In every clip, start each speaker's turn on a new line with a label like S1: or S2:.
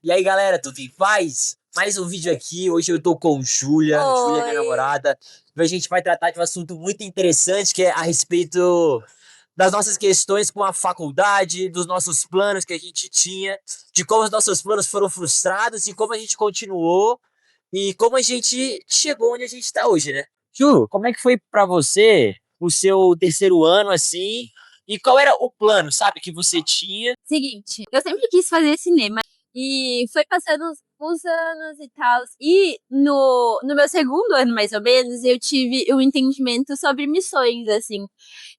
S1: E aí, galera, tudo em paz? Mais um vídeo aqui. Hoje eu tô com Júlia. Júlia é minha
S2: Oi.
S1: namorada. Hoje a gente vai tratar de um assunto muito interessante, que é a respeito das nossas questões com a faculdade, dos nossos planos que a gente tinha, de como os nossos planos foram frustrados e como a gente continuou e como a gente chegou onde a gente tá hoje, né? Ju, como é que foi pra você o seu terceiro ano, assim? E qual era o plano, sabe, que você tinha?
S2: Seguinte, eu sempre quis fazer cinema e foi passando uns anos e tal. E no meu segundo ano, mais ou menos, eu tive um entendimento sobre missões, assim.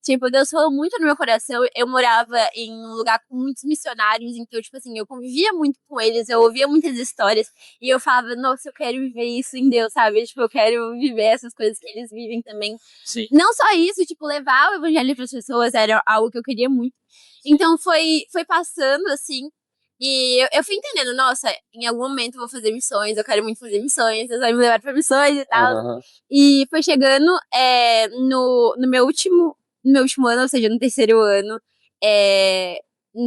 S2: Tipo, Deus falou muito no meu coração. Eu morava em um lugar com muitos missionários, então, tipo assim, eu convivia muito com eles, eu ouvia muitas histórias e eu falava, nossa, eu quero viver isso em Deus, sabe? Tipo, eu quero viver essas coisas que eles vivem também.
S1: Sim.
S2: Não só isso, tipo, levar o evangelho para as pessoas era algo que eu queria muito. Então foi passando assim, e eu fui entendendo, nossa, em algum momento eu vou fazer missões, eu quero muito fazer missões, Deus vai me levar para missões e tal.
S1: Aham.
S2: E foi chegando no meu último ano, ou seja, no terceiro ano, é,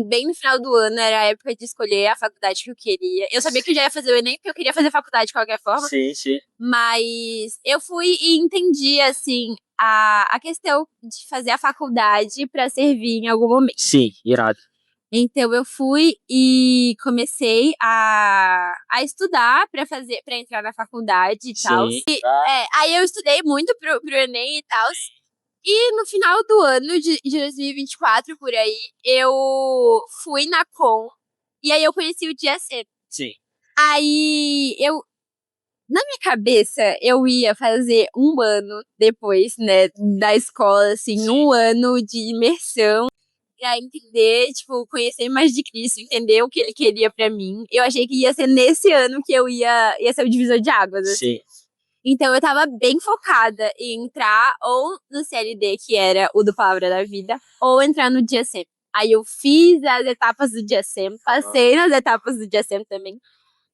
S2: bem no final do ano, era a época de escolher a faculdade que eu queria. Eu sabia que eu já ia fazer o Enem, porque eu queria fazer faculdade de qualquer forma.
S1: Sim, sim.
S2: Mas eu fui e entendi, assim, a questão de fazer a faculdade para servir em algum momento.
S1: Sim, irado.
S2: Então eu fui e comecei a estudar para entrar na faculdade e tal.
S1: Sim. Tá.
S2: Aí eu estudei muito pro Enem e tal. E no final do ano de 2024, por aí, eu fui na e aí eu conheci o DSM.
S1: Sim.
S2: Aí na minha cabeça, eu ia fazer um ano depois, né, da escola, assim,
S1: Sim.
S2: um ano de imersão pra entender, tipo, conhecer mais de Cristo, entender o que ele queria pra mim. Eu achei que ia ser nesse ano que ia ser o divisor de águas, assim.
S1: Sim.
S2: Então eu tava bem focada em entrar ou no CLD, que era o do Palavra da Vida, ou entrar no DSM. Aí eu fiz as etapas do DSM, passei nas etapas do DSM também.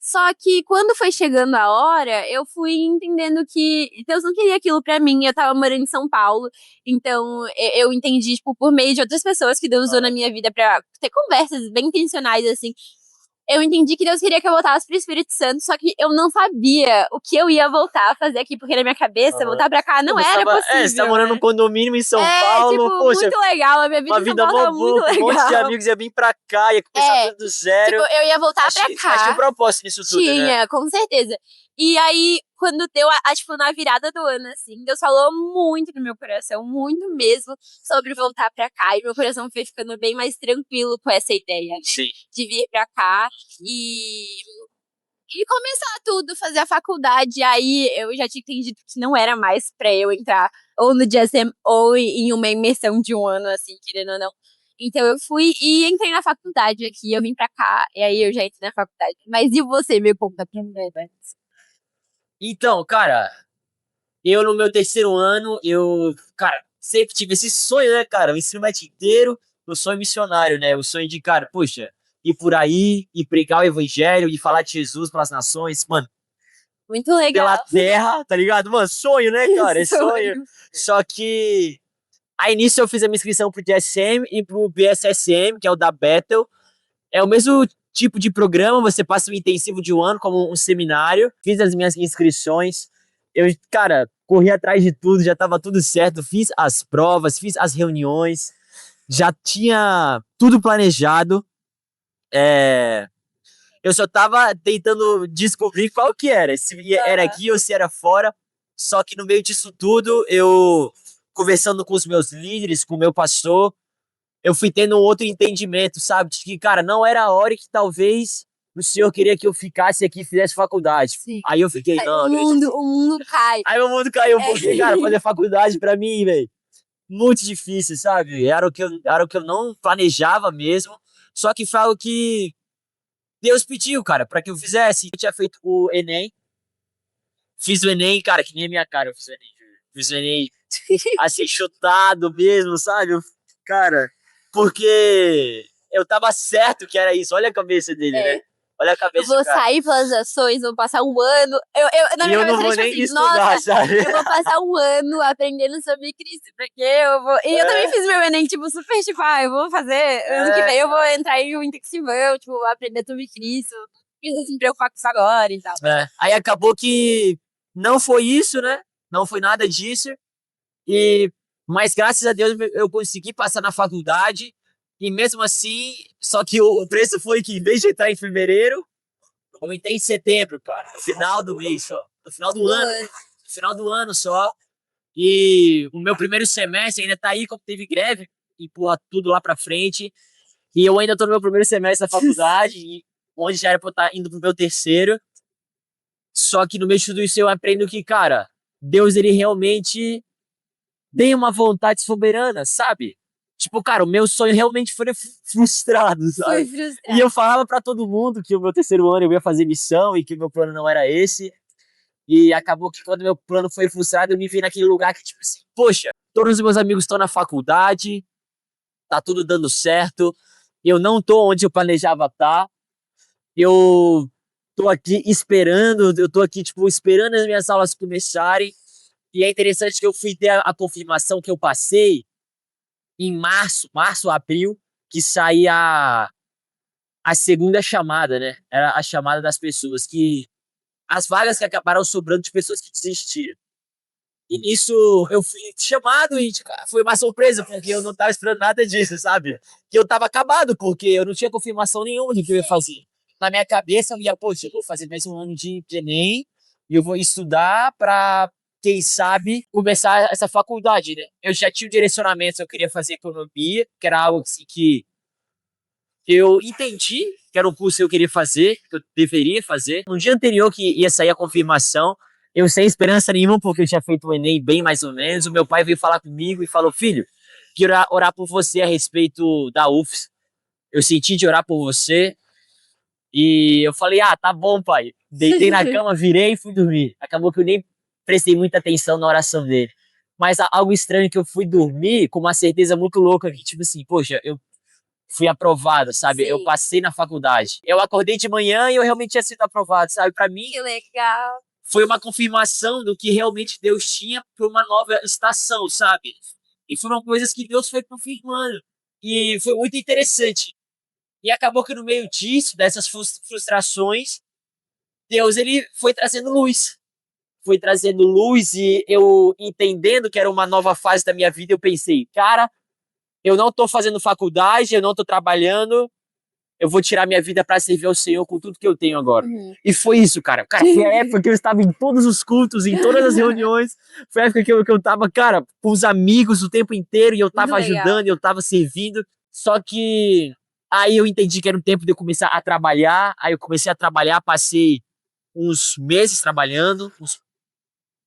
S2: Só que quando foi chegando a hora, eu fui entendendo que Deus não queria aquilo pra mim. Eu tava morando em São Paulo, então eu entendi, tipo, por meio de outras pessoas que Deus usou na minha vida pra ter conversas bem intencionais, assim. Eu entendi que Deus queria que eu voltasse pro Espírito Santo, só que eu não sabia o que eu ia voltar a fazer aqui, porque na minha cabeça,
S1: Aham.
S2: voltar pra cá
S1: Pô,
S2: não era
S1: você tá
S2: possível,
S1: morando num
S2: né?
S1: condomínio em São
S2: É, tipo,
S1: Paulo, poxa,
S2: muito legal. A minha
S1: uma
S2: vida em São
S1: vida
S2: Paulo
S1: mó
S2: tava muito
S1: boa, com um monte de
S2: legal.
S1: amigos ia vir pra cá, ia começar
S2: É,
S1: tudo do zero.
S2: tipo, eu ia voltar pra
S1: Mas tinha um
S2: cá.
S1: propósito nisso tudo, né?
S2: Tinha, com certeza. E aí, quando deu, tipo, na virada do ano, assim, Deus falou muito no meu coração, muito mesmo, sobre voltar pra cá. E meu coração foi ficando bem mais tranquilo com essa ideia
S1: Sim.
S2: de vir pra cá e começar tudo, fazer a faculdade. Aí eu já tinha entendido que não era mais pra eu entrar ou no DSM ou em uma imersão de um ano, assim, querendo ou não. Então eu fui e entrei na faculdade aqui, eu vim pra cá, e aí eu já entrei na faculdade. Mas e você, me conta primeiro?
S1: Então, cara, eu no meu terceiro ano, cara, sempre tive esse sonho, né, cara? O ensino médio inteiro, o sonho missionário, né? O sonho de, cara, poxa, ir por aí, e pregar o evangelho, e falar de Jesus para as nações, mano,
S2: Muito
S1: pela
S2: legal.
S1: terra, tá ligado? Mano, sonho, né, cara? É sonho.
S2: Sonho.
S1: Só que aí nisso eu fiz a minha inscrição pro DSM e pro BSSM, que é o da Bethel. É o mesmo tipo de programa, você passa um intensivo de um ano como um seminário. Fiz as minhas inscrições. Eu, cara, corri atrás de tudo, já tava tudo certo. Fiz as provas, fiz as reuniões, já tinha tudo planejado. É, eu só tava tentando descobrir qual que era, se era
S2: Aham.
S1: aqui ou se era fora. Só que no meio disso tudo, eu conversando com os meus líderes, com o meu pastor, eu fui tendo um outro entendimento, sabe? De que, cara, não era a hora que talvez o senhor queria que eu ficasse aqui e fizesse faculdade.
S2: Sim.
S1: Aí eu fiquei,
S2: Aí
S1: não,
S2: o
S1: acredito.
S2: mundo, o mundo cai.
S1: Aí meu mundo caiu,
S2: É.
S1: porque, cara, fazer faculdade pra mim, velho, muito difícil, sabe? Era o que eu não planejava mesmo. Só que foi algo que Deus pediu, cara, pra que eu fizesse. Eu tinha feito o Enem, fiz o Enem, cara, que nem a minha cara, eu fiz o Enem. Fiz o Enem assim, chutado mesmo, sabe? Cara, porque eu tava certo que era isso. Olha a cabeça dele, né?
S2: É.
S1: Olha a
S2: Eu
S1: cabeça do
S2: vou
S1: cara.
S2: sair pelas ações, vou passar um ano. Na
S1: E
S2: minha
S1: eu
S2: cabeça
S1: não
S2: era
S1: vou
S2: tipo
S1: nem
S2: assim,
S1: estudar,
S2: nossa,
S1: sabe?
S2: eu vou passar um ano aprendendo sobre Cristo, porque eu vou. E eu também
S1: É,
S2: fiz meu Enem, tipo, super, tipo, eu vou fazer. Ano que
S1: é,
S2: vem eu vou entrar em um intensivão, tipo, vou aprender sobre Cristo. precisa se preocupar com isso agora e tal.
S1: Aí acabou que não foi isso, né? Não foi nada disso. Mas graças a Deus eu consegui passar na faculdade. E mesmo assim, só que o preço foi que em vez de entrar em fevereiro, eu entrei em setembro, cara. No final do mês só. No final do ano. No final do ano só. E o meu primeiro semestre ainda tá aí, como teve greve, empurra tudo lá pra frente. E eu ainda tô no meu primeiro semestre da faculdade, onde já era pra eu estar indo pro meu terceiro. Só que no meio de tudo isso eu aprendo que, cara, Deus, ele realmente tem uma vontade soberana, sabe? Tipo, cara, o meu sonho realmente foi frustrado,
S2: Foi
S1: sabe?
S2: frustrado.
S1: E eu falava pra todo mundo que o meu terceiro ano eu ia fazer missão e que o meu plano não era esse. E acabou que quando meu plano foi frustrado, eu me vi naquele lugar que, tipo assim, poxa, todos os meus amigos estão na faculdade, tá tudo dando certo, eu não tô onde eu planejava estar, eu tô aqui esperando, eu tô aqui, tipo, esperando as minhas aulas começarem. E é interessante que eu fui ter a confirmação que eu passei em março, abril, que saía a segunda chamada, né? Era a chamada das pessoas, que as vagas que acabaram sobrando de pessoas que desistiram. E nisso eu fui chamado e cara, foi uma surpresa, porque eu não tava esperando nada disso, sabe? Que eu tava acabado, porque eu não tinha confirmação nenhuma do que eu ia fazer. Na minha cabeça eu ia, poxa, eu vou fazer mais um ano de Enem e eu vou estudar pra, quem sabe, começar essa faculdade, né? Eu já tinha o direcionamento, eu queria fazer economia, que era algo assim que eu entendi que era um curso que eu queria fazer, que eu deveria fazer. No dia anterior que ia sair a confirmação, eu sem esperança nenhuma, porque eu tinha feito o Enem bem mais ou menos, o meu pai veio falar comigo e falou, filho, quero orar por você a respeito da UFS. Eu senti de orar por você. E eu falei, tá bom, pai. Deitei na cama, virei e fui dormir. Acabou que eu nem prestei muita atenção na oração dele. Mas algo estranho que eu fui dormir com uma certeza muito louca que, tipo assim, poxa, eu fui aprovado, sabe?
S2: Sim.
S1: Eu passei na faculdade. Eu acordei de manhã e eu realmente tinha sido aprovado, sabe? Pra mim,
S2: Que legal.
S1: foi uma confirmação do que realmente Deus tinha para uma nova estação, sabe? E foram coisas que Deus foi confirmando. E foi muito interessante. E acabou que no meio disso, dessas frustrações, Deus, ele foi trazendo luz. Foi trazendo luz e eu entendendo que era uma nova fase da minha vida, eu pensei, cara, eu não tô fazendo faculdade, eu não tô trabalhando, eu vou tirar minha vida para servir ao Senhor com tudo que eu tenho agora. E foi isso, cara. Cara, foi a época que eu estava em todos os cultos, em todas as reuniões. Foi a época que eu tava, cara, com os amigos o tempo inteiro e eu tava ajudando, eu tava servindo. Só que aí eu entendi que era um tempo de eu começar a trabalhar. Aí eu comecei a trabalhar, passei uns meses trabalhando, uns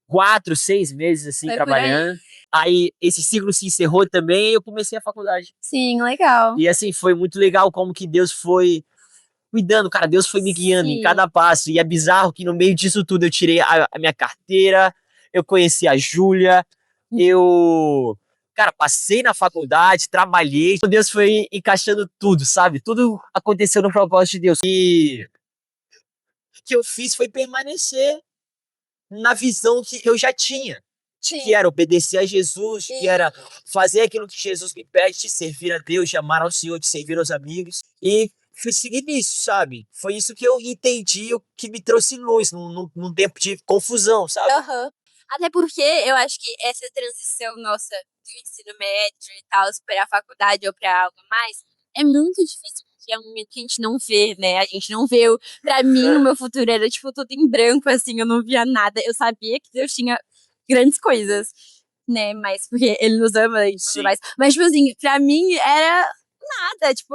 S1: 4, 6 meses assim
S2: Foi
S1: trabalhando. Aí esse ciclo se encerrou também e eu comecei a faculdade.
S2: Sim, legal.
S1: E assim, foi muito legal como que Deus foi cuidando, cara. Deus foi me guiando em cada passo. E é bizarro que no meio disso tudo eu tirei a minha carteira, eu conheci a Júlia, eu, cara, passei na faculdade, trabalhei. Deus foi encaixando tudo, sabe? Tudo aconteceu no propósito de Deus. E o que eu fiz foi permanecer na visão que eu já tinha. Que era obedecer a Jesus, que era fazer aquilo que Jesus me pede, de servir a Deus, de amar ao Senhor, de servir aos amigos. E fui seguir nisso, sabe? Foi isso que eu entendi, o que me trouxe luz num tempo de confusão, sabe?
S2: Até porque eu acho que essa transição nossa do ensino médio e tal, para a faculdade ou para algo mais, é muito difícil, porque é um momento que a gente não vê, né? A gente não vê. Pra mim, o meu futuro era, tipo, tudo em branco, assim, eu não via nada. Eu sabia que Deus tinha grandes coisas, né? Mas porque Ele nos ama e tudo mais. Mas, tipo assim, pra mim era nada, tipo,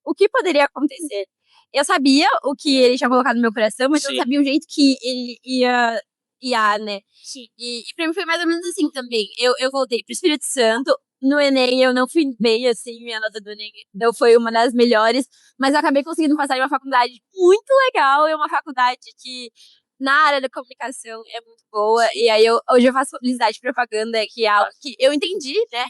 S2: o que poderia acontecer? Eu sabia o que Ele tinha colocado no meu coração, mas eu não sabia o jeito que Ele ia, né? E pra mim foi mais ou menos assim também. Eu voltei pro Espírito Santo. No Enem eu não fui bem, assim, minha nota do Enem não foi uma das melhores, mas eu acabei conseguindo passar em uma faculdade muito legal, é uma faculdade que na área da comunicação é muito boa, e aí hoje eu faço publicidade e propaganda, que é algo que eu entendi, né,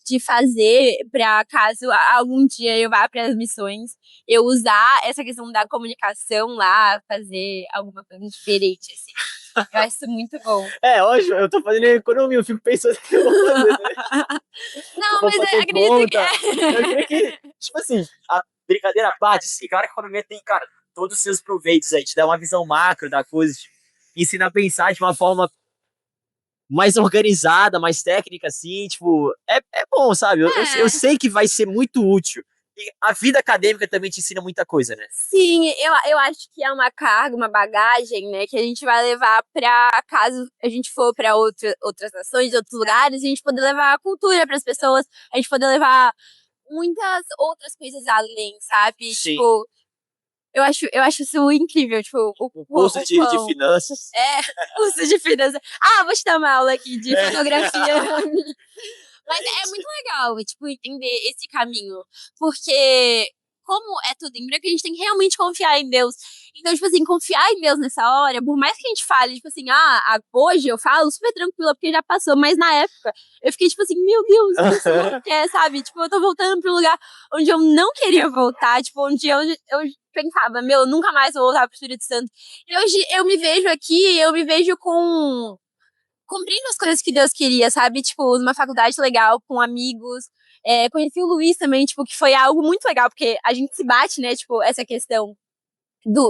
S2: de fazer para caso algum dia eu vá para as missões, eu usar essa questão da comunicação lá, fazer alguma coisa diferente, assim. Eu acho isso muito bom.
S1: Hoje eu tô fazendo economia, eu fico pensando que eu vou fazer, né?
S2: Não, mas eu acredito que
S1: Eu queria que, tipo assim, a brincadeira à parte, assim, claro que a economia tem, cara, todos os seus proveitos aí, te dá uma visão macro da coisa, te ensina a pensar de uma forma mais organizada, mais técnica, assim, tipo, é bom, sabe? Eu
S2: É.
S1: sei que vai ser muito útil. E a vida acadêmica também te ensina muita coisa, né?
S2: Sim, eu acho que é uma carga, uma bagagem, né, que a gente vai levar pra caso a gente for pra outras nações, outros lugares, a gente poder levar a cultura pras pessoas, a gente poder levar muitas outras coisas além, sabe?
S1: Sim.
S2: Tipo, eu acho isso incrível, tipo,
S1: Um curso
S2: o
S1: de
S2: quão.
S1: finanças.
S2: É, curso de finanças. Ah, vou te dar uma aula aqui de
S1: É,
S2: fotografia. Mas
S1: é
S2: é
S1: isso.
S2: muito legal, tipo, entender esse caminho. Porque, como é tudo em branco, a gente tem que realmente confiar em Deus. Então, tipo assim, confiar em Deus nessa hora, por mais que a gente fale, tipo assim, hoje eu falo super tranquila porque já passou, mas na época eu fiquei tipo assim, meu Deus, isso não quer, sabe? Tipo, eu tô voltando pro lugar onde eu não queria voltar, tipo, onde eu pensava, meu, nunca mais vou voltar pro Espírito Santo. E hoje eu me vejo aqui, eu me vejo com cumprindo as coisas que Deus queria, sabe? Tipo, numa faculdade legal, com amigos. Conheci o Luiz também, tipo, que foi algo muito legal, porque a gente se bate, né? Tipo, essa questão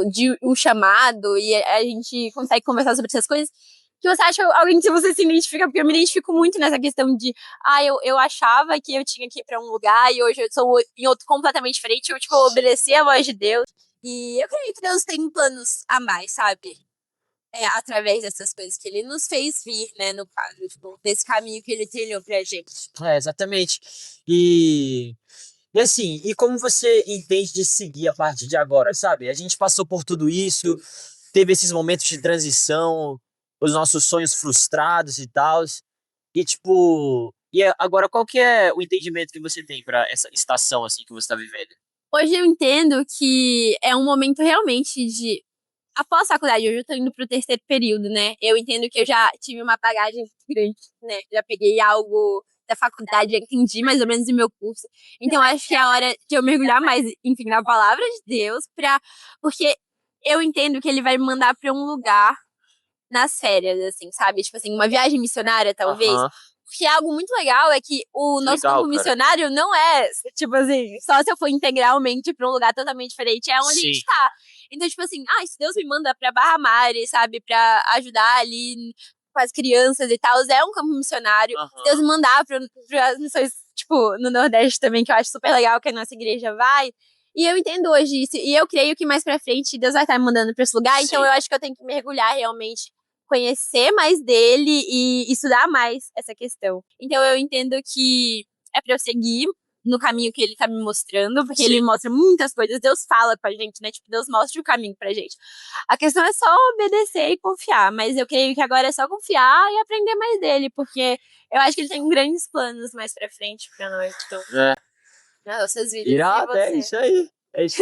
S2: de um chamado e a gente consegue conversar sobre essas coisas. Que você acha alguém que você se identifica, porque eu me identifico muito nessa questão de, eu achava que eu tinha que ir pra um lugar e hoje eu sou em outro completamente diferente, eu, tipo, obedeci a voz de Deus. E eu creio que Deus tem planos a mais, sabe? Através dessas coisas que ele nos fez vir, né, no caso, tipo, desse caminho que ele trilhou pra gente.
S1: Exatamente. E assim, e como você entende de seguir a partir de agora, sabe? A gente passou por tudo isso, teve esses momentos de transição, os nossos sonhos frustrados e tal. E tipo, agora qual que é o entendimento que você tem pra essa estação assim que você tá vivendo?
S2: Hoje eu entendo que é um momento realmente de. Após a faculdade, hoje eu tô indo pro terceiro período, né? Eu entendo que eu já tive uma bagagem grande, né? Já peguei algo da faculdade, já entendi mais ou menos o meu curso. Então acho que é a hora de eu mergulhar mais, enfim, na palavra de Deus, porque eu entendo que ele vai me mandar pra um lugar nas férias, assim, sabe? Tipo assim, uma viagem missionária, talvez.
S1: Aham,
S2: Porque algo muito legal é que o nosso
S1: legal,
S2: campo
S1: cara.
S2: missionário não é, tipo assim, só se eu for integralmente pra um lugar totalmente diferente, é onde a
S1: Sim.
S2: gente tá. Então, tipo assim, se Deus me manda pra Barra Mare, sabe? Pra ajudar ali com as crianças e tal, é um campo missionário. Se Deus
S1: Aham.
S2: me mandar pra missões, tipo, no Nordeste também, que eu acho super legal, que a nossa igreja vai. E eu entendo hoje isso. E eu creio que mais pra frente Deus vai estar me mandando pra esse lugar. Então
S1: Sim.
S2: eu acho que eu tenho que mergulhar realmente conhecer mais dele e estudar mais essa questão. Então eu entendo que é pra eu seguir no caminho que ele tá me mostrando, porque ele
S1: Sim.
S2: mostra muitas coisas, Deus fala com a gente, né? Tipo, Deus mostra o caminho pra gente. A questão é só obedecer e confiar, mas eu creio que agora é só confiar e aprender mais dele, porque eu acho que ele tem grandes planos mais pra frente pra nós, então,
S1: É.
S2: nas nossas vidas. E
S1: Irado, é
S2: você?
S1: isso aí. É isso.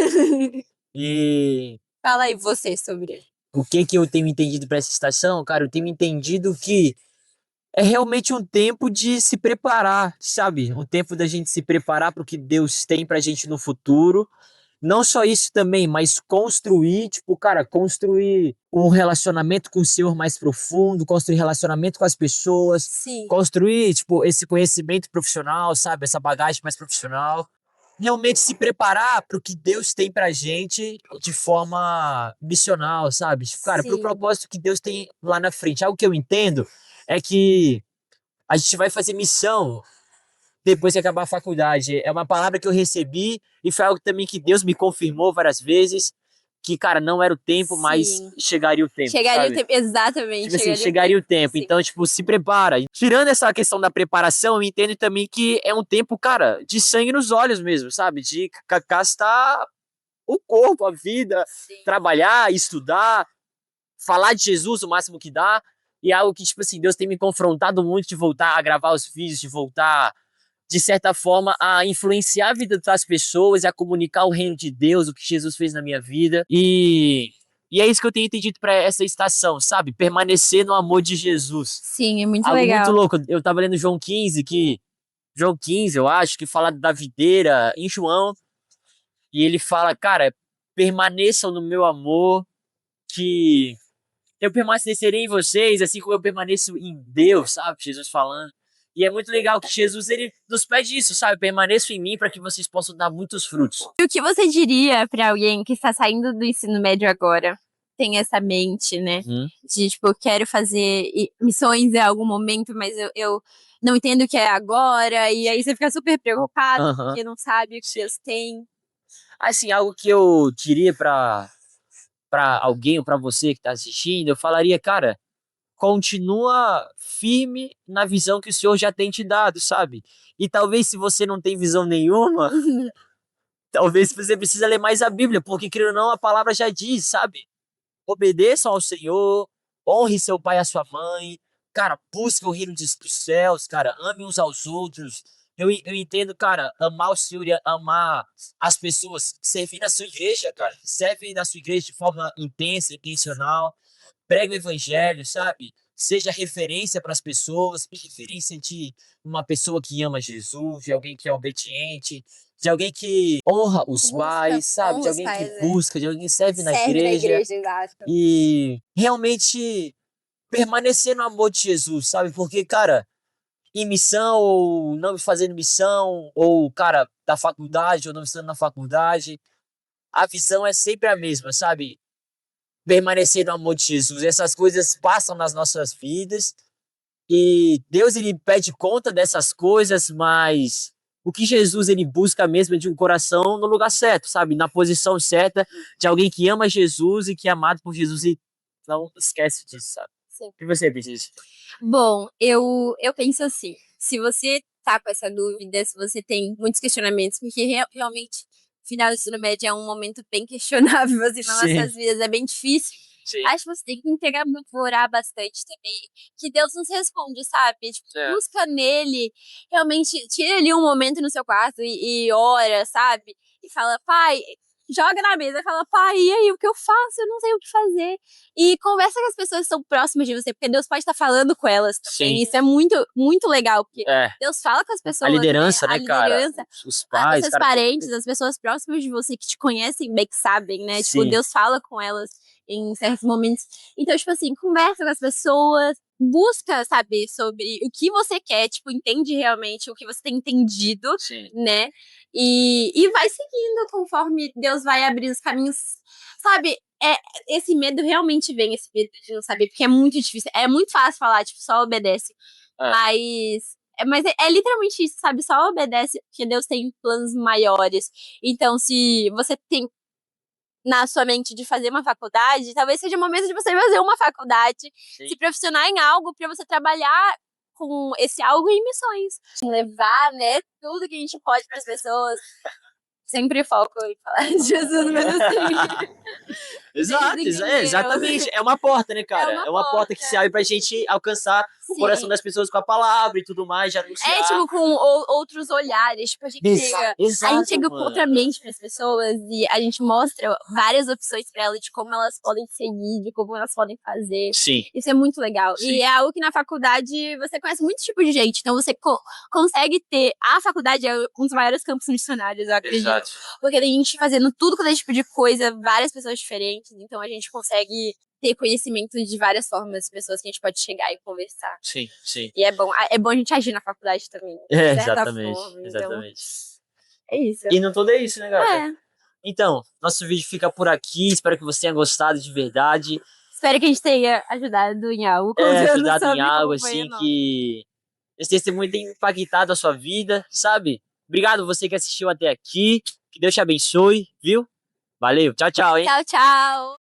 S1: E
S2: Fala aí você sobre ele.
S1: o que que eu tenho entendido para essa estação, cara? Eu tenho entendido que é realmente um tempo de se preparar, sabe? Um tempo da gente se preparar para o que Deus tem pra gente no futuro. Não só isso também, mas construir, tipo, cara, construir um relacionamento com o Senhor mais profundo, construir relacionamento com as pessoas,
S2: Sim,
S1: construir, tipo, esse conhecimento profissional, sabe? Essa bagagem mais profissional. Realmente se preparar para o que Deus tem pra gente de forma missional, sabe? Tipo, cara, pro
S2: sim,
S1: propósito que Deus tem lá na frente. Algo que eu entendo é que a gente vai fazer missão depois que acabar a faculdade. É uma palavra que eu recebi e foi algo também que Deus me confirmou várias vezes, que, cara, não era o tempo, mas
S2: sim.
S1: chegaria o tempo,
S2: Chegaria o
S1: sabe?
S2: tempo. Exatamente,
S1: Tipo assim,
S2: chegaria o
S1: chegaria
S2: tempo.
S1: o tempo.
S2: Sim.
S1: Então, tipo, se prepara. Tirando essa questão da preparação, eu entendo também que é um tempo, cara, de sangue nos olhos mesmo, sabe? De gastar o corpo, a vida,
S2: Sim.
S1: trabalhar, estudar, falar de Jesus o máximo que dá. E é algo que, tipo assim, Deus tem me confrontado muito de voltar a gravar os vídeos, de voltar, de certa forma, a influenciar a vida das pessoas, a comunicar o reino de Deus, o que Jesus fez na minha vida. E é isso que eu tenho entendido para essa estação, sabe? Permanecer no amor de Jesus.
S2: Sim, é muito
S1: Algo muito
S2: legal.
S1: louco. Eu tava lendo João 15, João 15, eu acho, que fala da videira em João. E ele fala, cara, permaneçam no meu amor, que eu permanecerei em vocês, assim como eu permaneço em Deus, sabe? Jesus falando. E é muito legal que Jesus, ele nos pede isso, sabe? Permaneçam em mim para que vocês possam dar muitos frutos.
S2: E o que você diria pra alguém que está saindo do ensino médio agora? Tem essa mente, né? De, tipo, eu quero fazer missões em algum momento, mas eu não entendo o que é agora. E aí você fica super preocupado, porque não sabe o que Deus tem.
S1: Assim, algo que eu diria pra alguém ou pra você que tá assistindo, eu falaria, cara, continua firme na visão que o Senhor já tem te dado, sabe? E talvez se você não tem visão nenhuma, talvez você precisa ler mais a Bíblia, porque, querendo ou não, a palavra já diz, sabe? Obedeçam ao Senhor, honre seu pai e a sua mãe, cara, busque o reino dos céus, cara, ame uns aos outros. Eu entendo, cara, amar o Senhor e amar as pessoas, servir na sua igreja, cara. Serve na sua igreja de forma intensa, intencional. Prega o evangelho, sabe? Seja referência para as pessoas, referência de uma pessoa que ama Jesus, de alguém que é obediente, de alguém que honra os pais, sabe? De alguém que busca, de alguém que serve na igreja.
S2: Exato.
S1: E realmente permanecer no amor de Jesus, sabe? Porque, cara, em missão ou não fazendo missão, ou, cara, da faculdade ou não estando na faculdade, a visão é sempre a mesma, sabe? Permanecer no amor de Jesus. Essas coisas passam nas nossas vidas e Deus, ele pede conta dessas coisas, mas o que Jesus, ele busca mesmo é de um coração no lugar certo, sabe? Na posição certa, de alguém que ama Jesus e que é amado por Jesus e não esquece disso, sabe?
S2: Sim.
S1: O que você pensa?
S2: Bom, eu penso assim, se você tá com essa dúvida, se você tem muitos questionamentos, porque realmente final do ensino médio é um momento bem questionável assim, nas nossas vidas, é bem difícil.
S1: Sim.
S2: Acho que você tem que entregar muito, orar bastante também, que Deus nos responde, sabe? Tipo, busca nele, realmente tira ali um momento no seu quarto e ora, sabe? E fala, pai, joga na mesa e fala, pai, e aí, o que eu faço? Eu não sei o que fazer. E conversa com as pessoas que estão próximas de você, porque Deus pode estar falando com elas também.
S1: Sim.
S2: Isso é muito, muito legal, porque Deus fala com as pessoas,
S1: A liderança,
S2: né?
S1: A liderança, os pais,
S2: os seus parentes, as pessoas próximas de você que te conhecem bem, que sabem, né?
S1: Sim.
S2: Tipo, Deus fala com elas em certos momentos. Então, tipo assim, conversa com as pessoas, busca saber sobre o que você quer, tipo, entende realmente o que você tem entendido,
S1: Sim.
S2: né? E vai seguindo conforme Deus vai abrir os caminhos, sabe? Esse medo realmente vem, esse medo de não saber, porque é muito difícil. É muito fácil falar, tipo, só obedece. Mas é literalmente isso, sabe? Só obedece, porque Deus tem planos maiores. Então, se você tem na sua mente de fazer uma faculdade, talvez seja o momento de você fazer uma faculdade, se profissionar em algo para você trabalhar com esse algo em missões. Levar, né, tudo que a gente pode para as pessoas. Sempre foco em falar de Jesus, mas assim.
S1: Exato, exatamente. É uma porta, né, cara? É uma porta que se abre pra gente alcançar o coração das pessoas com a palavra e tudo mais, já anunciar.
S2: Tipo, com outros olhares. Tipo, a gente chega com outra mente pras pessoas e a gente mostra várias opções pra elas de como elas podem seguir, de como elas podem fazer.
S1: Sim.
S2: Isso é muito legal.
S1: Sim.
S2: E é algo que na faculdade você conhece muitos tipos de gente. Então você consegue ter. A faculdade é um dos maiores campos missionários, eu acredito.
S1: Exato.
S2: Porque tem gente fazendo tudo com esse tipo de coisa, várias pessoas diferentes. Então a gente consegue ter conhecimento de várias formas, pessoas que a gente pode chegar e conversar.
S1: Sim, sim.
S2: E é bom a gente agir na faculdade também.
S1: Exatamente,
S2: forma,
S1: exatamente.
S2: Então, é isso.
S1: E no todo é isso, né, galera? Então, nosso vídeo fica por aqui. Espero que você tenha gostado de verdade.
S2: Espero que a gente tenha ajudado em algo.
S1: Ajudado em algo, assim, que esse testemunho tenha impactado a sua vida, sabe? Obrigado você que assistiu até aqui. Que Deus te abençoe, viu? Valeu, tchau, tchau, hein?
S2: Tchau, tchau.